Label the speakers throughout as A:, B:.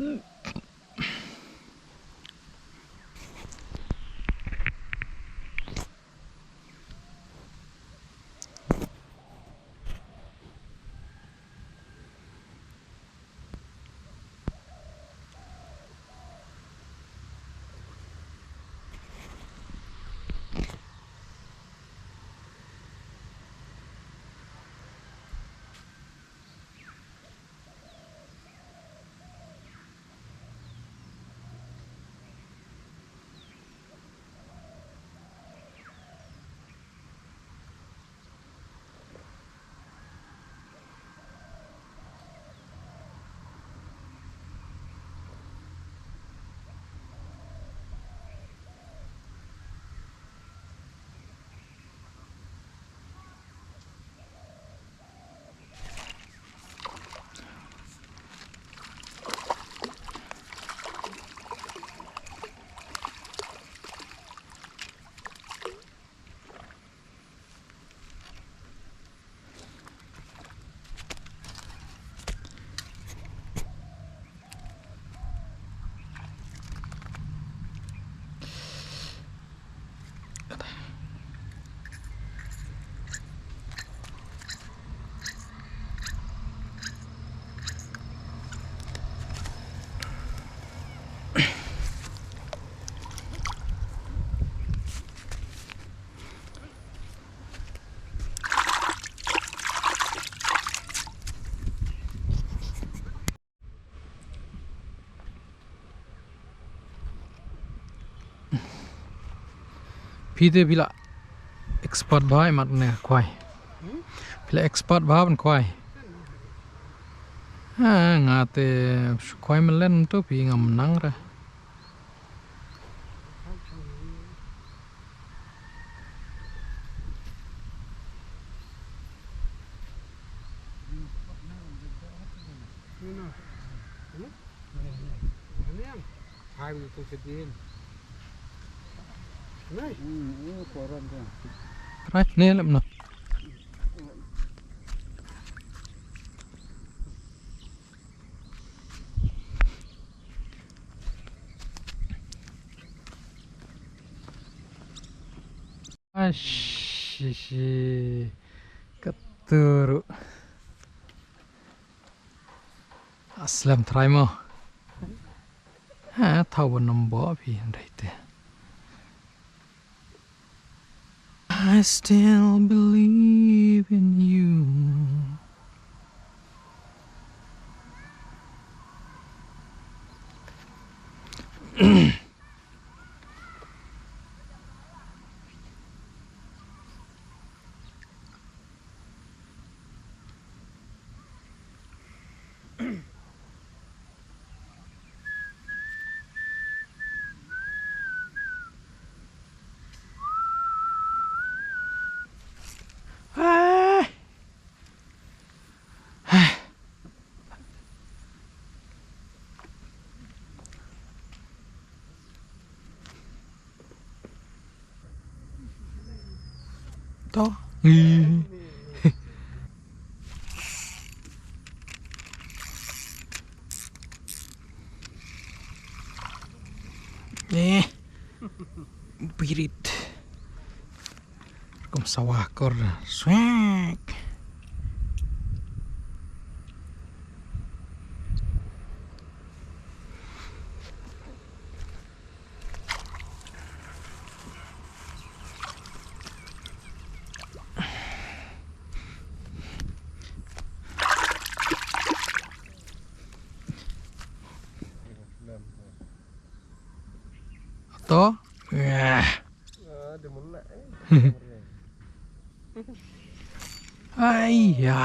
A: พี่เตพี่ละเอ็กซ์พอร์ตบ้ามันเนี่ยควายพี่ละเอ็กซ์พอร์ตบ้ามันควายงาเตควายมันเล่นตัวพี่งามนังระไรเนี่ยแหละมันชิกัตตุรุอัสลามทรายมั้งท้าวน้ำบ่อพี่อะไรเตะ I still believe in you ต่อนี่บิริตกุมสวากรสวกต่อไอ้ยา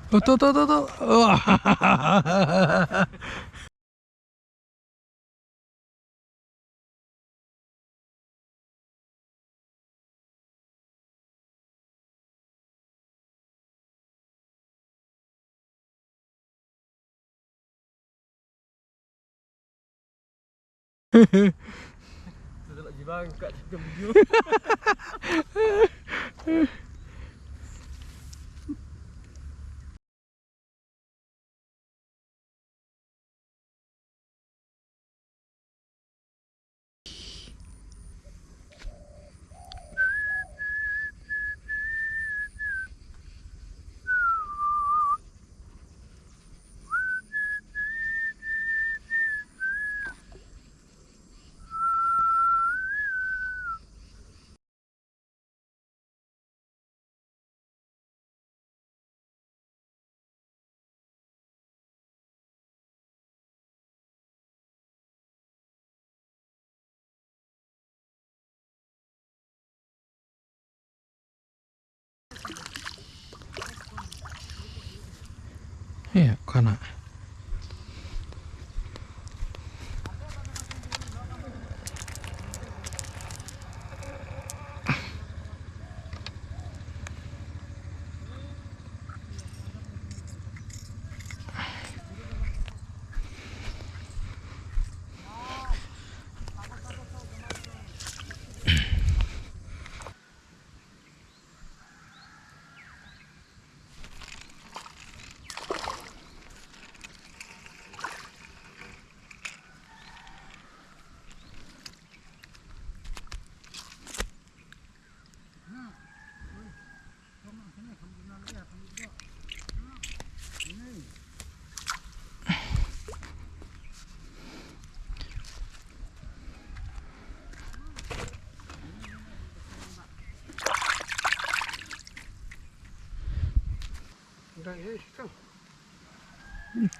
A: Oh, tuh. Oh.
B: Sudah jiwa kat jam video.
A: Iya, kana.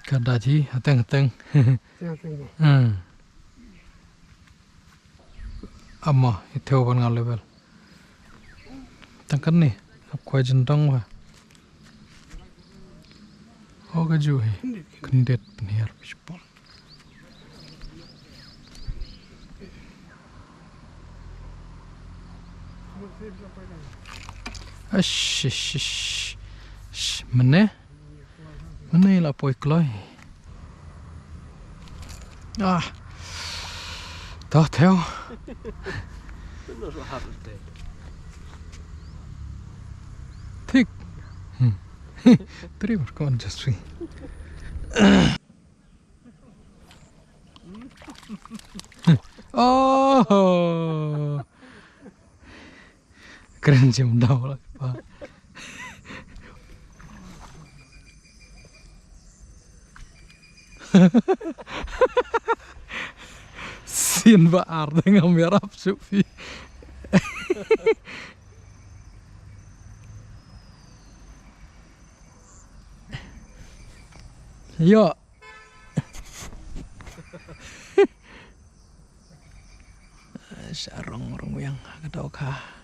A: Kada ji, hateng. Amma, itu ban ngal level. Tangkan nih, ap kuai jentong wa. Oh gaju he, kendet penhiar bispol. Ash, mana lah poi kloi. Ah, dah theo.
B: Benar lah harus deh.
A: Thick. Terima kasih Jasri. Oh, keren jam dah lah pak. Sin ba arde ngamerap sufi. Yo. Sarong yang ketau kah.